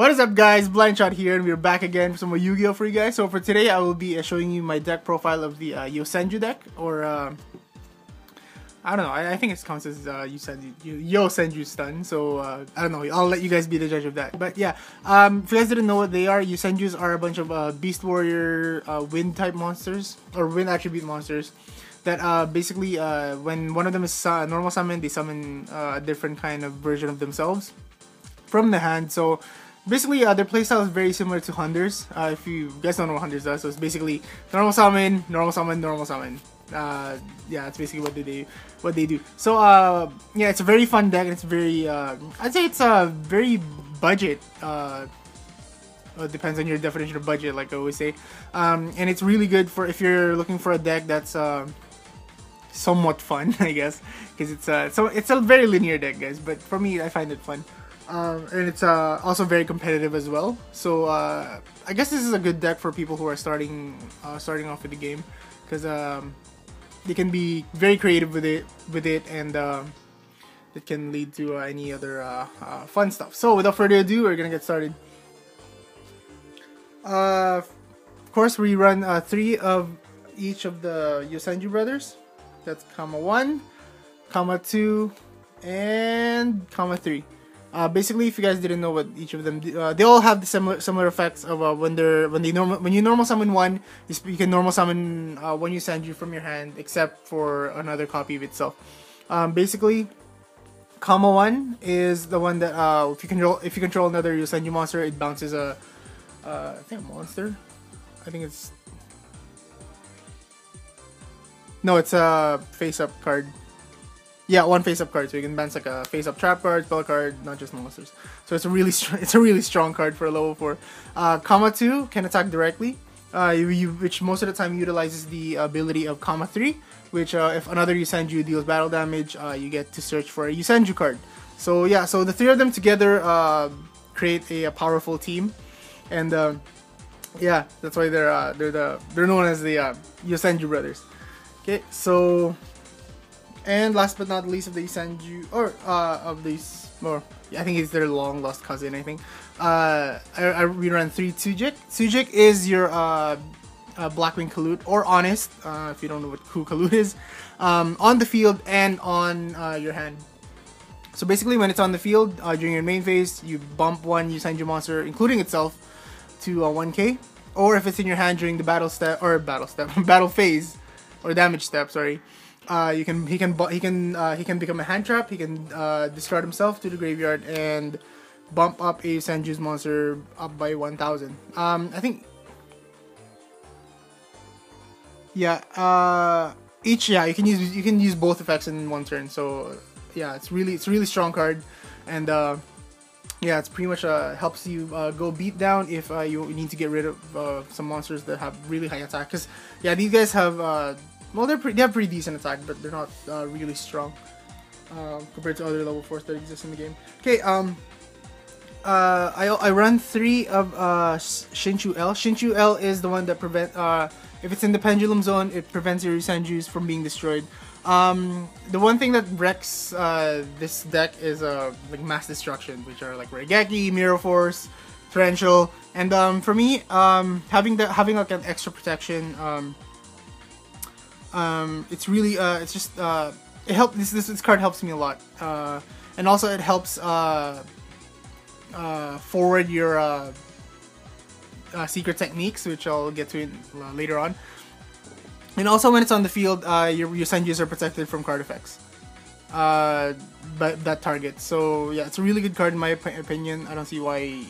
What is up, guys? Blind Shot here, and we're back again for some more Yu-Gi-Oh! For you guys. So for today, I will be showing you my deck profile of the Yosenju deck, or I don't know. I think it counts as Yosenju stun. So I don't know. I'll let you guys be the judge of that. But yeah, if you guys didn't know what they are, Yosenjus are a bunch of Beast Warrior wind type monsters, or wind attribute monsters. That basically, when one of them is normal summon, they summon a different kind of version of themselves from the hand. So basically, their playstyle is very similar to Hunter's. If you guys don't know what Hunter's does, so it's basically normal summon, normal summon, normal summon. Yeah, that's basically what they do. So yeah, it's a very fun deck, and it's very I'd say it's a very budget. It depends on your definition of budget, like I always say. And it's really good for if you're looking for a deck that's somewhat fun, I guess, because it's a very linear deck, guys. But for me, I find it fun. And it's also very competitive as well. So I guess this is a good deck for people who are starting off with the game, because they can be very creative with it, and it can lead to any other fun stuff. So without further ado, we're gonna get started. Of course, we run 3 of each of the Yosenju brothers. That's comma 1, comma 2, and comma 3. Basically, if you guys didn't know what each of them do, they all have the similar effects of when you normal summon one, you can normal summon one Yosenju from your hand, except for another copy of itself. Basically, comma 1 is the one that if you control another Yosenju monster, it bounces I think a monster. I think it's a face-up card. Yeah, one face-up card, so you can bounce like a face-up trap card, spell card, not just monsters. So it's a really strong card for a level 4. Comma 2 can attack directly, which most of the time utilizes the ability of comma 3, which if another Yosenju deals battle damage, you get to search for a Yosenju card. So yeah, so the 3 of them together create a powerful team, and yeah, that's why they're known as the Yosenju brothers. Okay, so. And last but not least of the Yosenju, or of these, or I think it's their long lost cousin. I think we run 3 Tsujik. Tsujik is your Blackwing Kalut, or Honest, if you don't know who Kalut is, on the field and on your hand. So basically, when it's on the field during your main phase, you bump one Yosenju monster, including itself, to 1k. Or if it's in your hand during the battle phase, or damage step. Sorry. He can become a hand trap. He can discard himself to the graveyard and bump up a Yosenju's monster up by 1,000. I think, yeah. You can use both effects in one turn. So yeah, it's really strong card, and yeah, it's pretty much helps you go beat down if you need to get rid of some monsters that have really high attack. Because yeah, these guys have. Well, they have pretty decent attack, but they're not really strong compared to other level 4s that exist in the game. Okay, I run 3 of Shinshu L. Shinshu L is the one that if it's in the pendulum zone, it prevents your Yosenjus from being destroyed. The one thing that wrecks this deck is like mass destruction, which are like Raigeki, Mirror Force, Torrential, and for me, having like an extra protection. It's really it's just it helps. This card helps me a lot, and also it helps forward your secret techniques, which I'll get to later on. And also when it's on the field, your Yosenjus are protected from card effects by that target. So yeah, it's a really good card in my opinion. I don't see why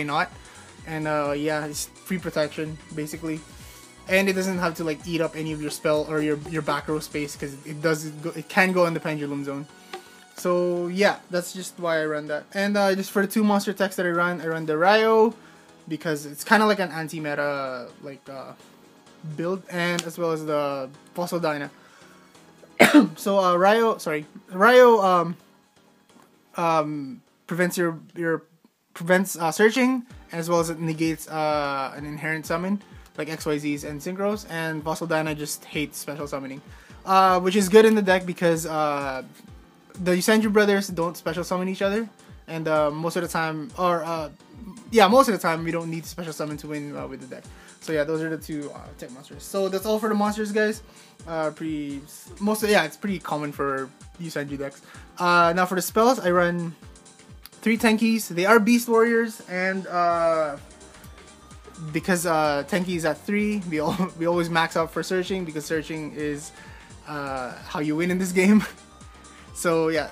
not. And yeah, it's free protection basically. And it doesn't have to like eat up any of your spell or your back row space, because it can go in the pendulum zone. So yeah, that's just why I run that. And just for the 2 monster decks that I run the Ryo, because it's kind of like an anti-meta like build, and as well as the Fossil Dyna. So Ryo prevents searching, as well as it negates an inherent summon like XYZs and Synchros, and Fossil Dyna just hates special summoning, which is good in the deck because the Yosenju brothers don't special summon each other. and most of the time, most of the time we don't need special summon to win with the deck. So yeah, those are the two tech monsters. So that's all for the monsters, guys. It's pretty common for Yosenju decks. Now for the spells, I run 3 Tenkis. They are Beast Warriors, and because Tenki is at 3, we always max out for searching, because searching is how you win in this game. So yeah,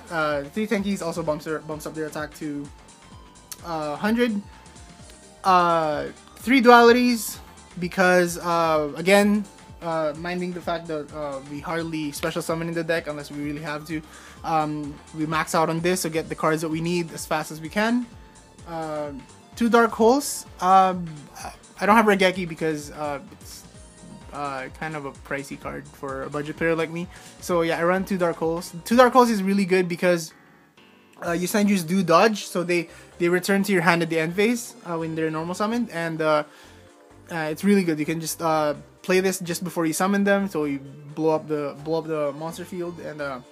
3 Tenkis also bumps up their attack to 100. 3 dualities, because again, minding the fact that we hardly special summon in the deck unless we really have to. We max out on this to get the cards that we need as fast as we can. 2 Dark Holes. I don't have Regeki because it's kind of a pricey card for a budget player like me. So yeah, I run 2 Dark Holes. 2 Dark Holes is really good because Yosenjus do dodge, so they return to your hand at the end phase when they're normal summoned, and it's really good. You can just play this just before you summon them, so you blow up the monster field, and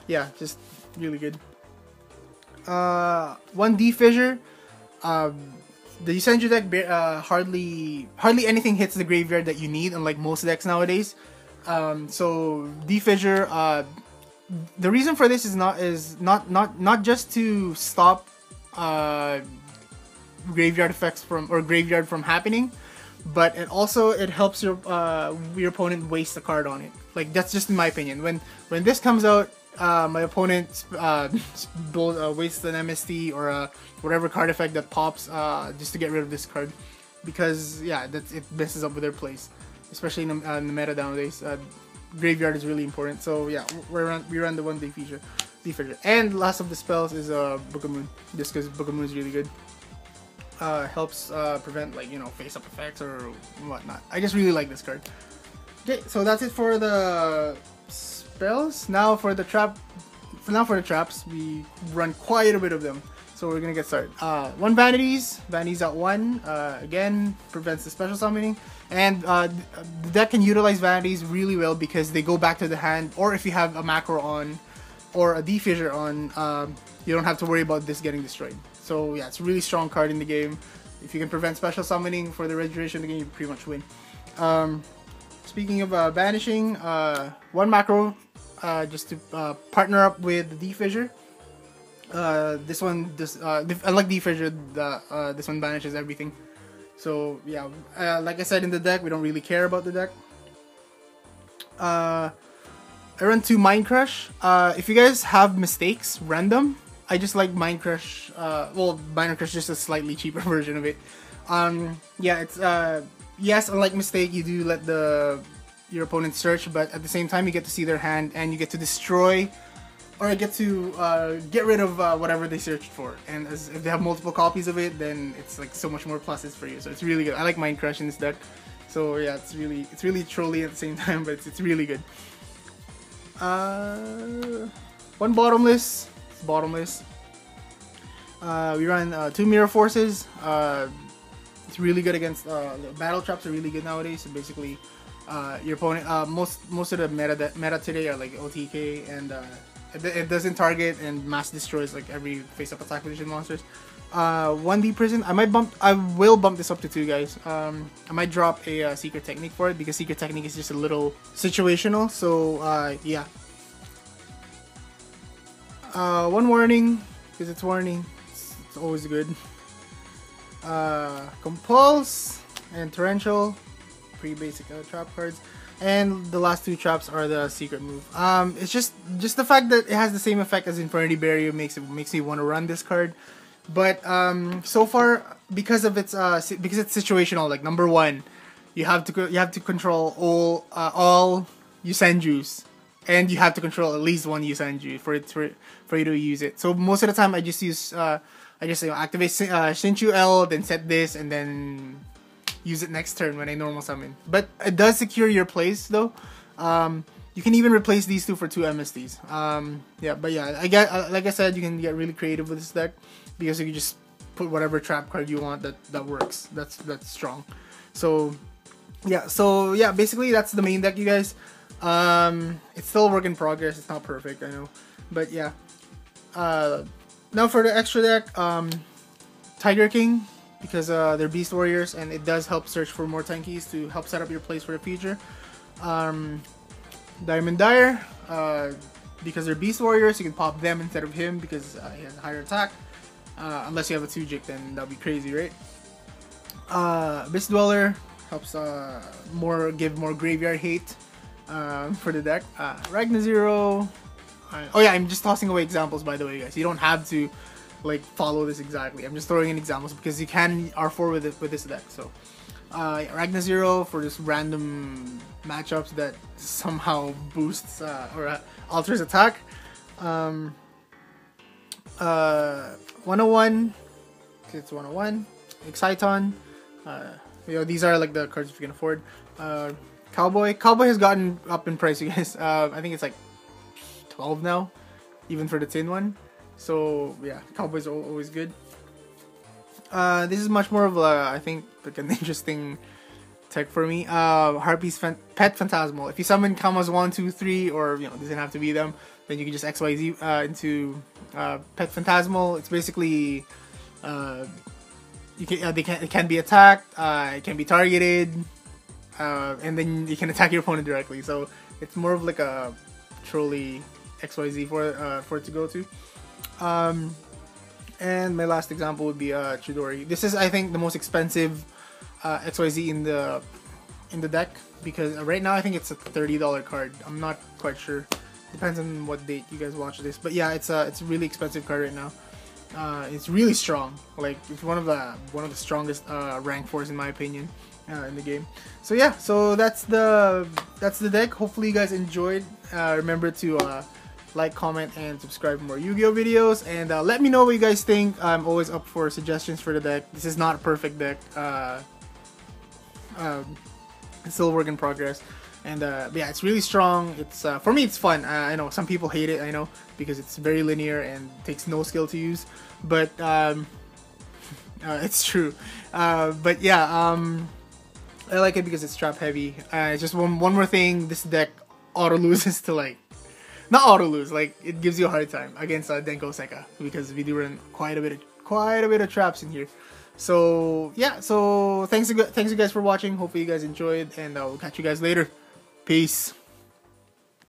yeah, just really good. 1 D Fissure. The Yosenju deck hardly anything hits the graveyard that you need, unlike most decks nowadays. So D Fissure. The reason for this is not just to stop graveyard effects from happening, but it helps your opponent waste a card on it. Like, that's just in my opinion. When this comes out, my opponent wastes an MST or whatever card effect that pops just to get rid of this card, because yeah, it messes up with their plays, especially in the meta nowadays. Graveyard is really important. So yeah, we run the 1 D Fissure. And last of the spells is Book of Moon, just because Book of Moon is really good. Helps prevent, like, face up effects or whatnot. I just really like this card. Okay, so that's it for the spells. Now for the traps, we run quite a bit of them. So we're gonna get started. 1 Vanities at 1. Again, prevents the special summoning. And the deck can utilize Vanities really well because they go back to the hand, or if you have a macro on or a D Fissure on, you don't have to worry about this getting destroyed. So yeah, it's a really strong card in the game. If you can prevent special summoning for the registration of the game, you pretty much win. Speaking of banishing, 1 macro just to partner up with the D Fissure. This one, unlike D Fissure, this one banishes everything. So yeah, like I said in the deck, we don't really care about the deck. I run 2 Mind Crush. If you guys have mistakes, random. I just like Mind Crush. Mind Crush is just a slightly cheaper version of it. Yeah, it's yes, unlike Mistake, you do let your opponent search, but at the same time, you get to see their hand and you get to destroy, or I get to get rid of whatever they searched for. And if they have multiple copies of it, then it's like so much more pluses for you. So it's really good. I like Mind Crush in this deck. So yeah, it's really trolly at the same time, but it's really good. 1 Bottomless. It's bottomless. We run 2 Mirror Forces. It's really good against battle traps. Are really good nowadays. So basically, your opponent, most of the meta today are like OTK, and it doesn't target and mass destroys like every face-up attack position monsters. 1D Prison. I will bump this up to 2, guys. I might drop a Secret Technique for it, because Secret Technique is just a little situational. So yeah. 1 Warning, because it's warning. It's always good. Compulse and Torrential, pretty basic trap cards. And the last 2 traps are the secret move. It's just the fact that it has the same effect as Infernity Barrier makes me want to run this card. But so far, because it's situational, like number 1, you have to control all Yosenjus, and you have to control at least 1 Yosenju for you to use it. So most of the time, I just use activate Shinshu L, then set this, and then use it next turn when I normal summon. But it does secure your place though. You can even replace these 2 for 2 MSTs. Yeah, but yeah, like I said, you can get really creative with this deck, because you can just put whatever trap card you want that works. That's strong. So yeah, basically that's the main deck, you guys. It's still a work in progress. It's not perfect, I know, but yeah. Now for the extra deck, Tiger King, because they're Beast Warriors, and it does help search for more tankies to help set up your plays for the future. Diamond Dire, because they're Beast Warriors, you can pop them instead of him because he has a higher attack. Unless you have a 2-jick, then that'd be crazy, right? Abyss Dweller helps give more graveyard hate for the deck. Ragna Zero. Oh yeah, I'm just tossing away examples, by the way, guys. You don't have to like follow this exactly. I'm just throwing in examples because you can R4 with this deck. So Ragna Zero for just random matchups that somehow boosts or alters attack. 101. It's 101. Exciton. These are like the cards if you can afford. Cowboy. Cowboy has gotten up in price, you guys. I think it's like 12 now, even for the tin one. So yeah, Cowboy's always good. This is much more of I think like an interesting tech for me. Harpy's Pet Phantasmal. If you summon commas 1, 2, 3, or doesn't have to be them, then you can just XYZ into Pet Phantasmal. It's basically it can be attacked, it can be targeted, and then you can attack your opponent directly. So it's more of like a trolley XYZ for it to go to. And my last example would be Chidori. This is, I think, the most expensive XYZ in the deck because right now I think it's a $30 card. I'm not quite sure. Depends on what date you guys watch this. But yeah, it's a really expensive card right now. It's really strong. Like it's one of the strongest rank 4s in my opinion in the game. So yeah, so that's the deck. Hopefully you guys enjoyed. Remember to like, comment, and subscribe for more Yu-Gi-Oh videos, and let me know what you guys think. I'm always up for suggestions for the deck. This is not a perfect deck. It's still a work in progress, and yeah, it's really strong. It's for me, it's fun. I know some people hate it. I know because it's very linear and takes no skill to use, but it's true. But yeah, I like it because it's trap heavy. It's just one more thing. This deck auto loses to like. Not auto lose, like it gives you a hard time against Denko Seka because we do run quite a bit of traps in here. So yeah, so thanks you guys for watching. Hopefully you guys enjoyed, and I'll catch you guys later. Peace.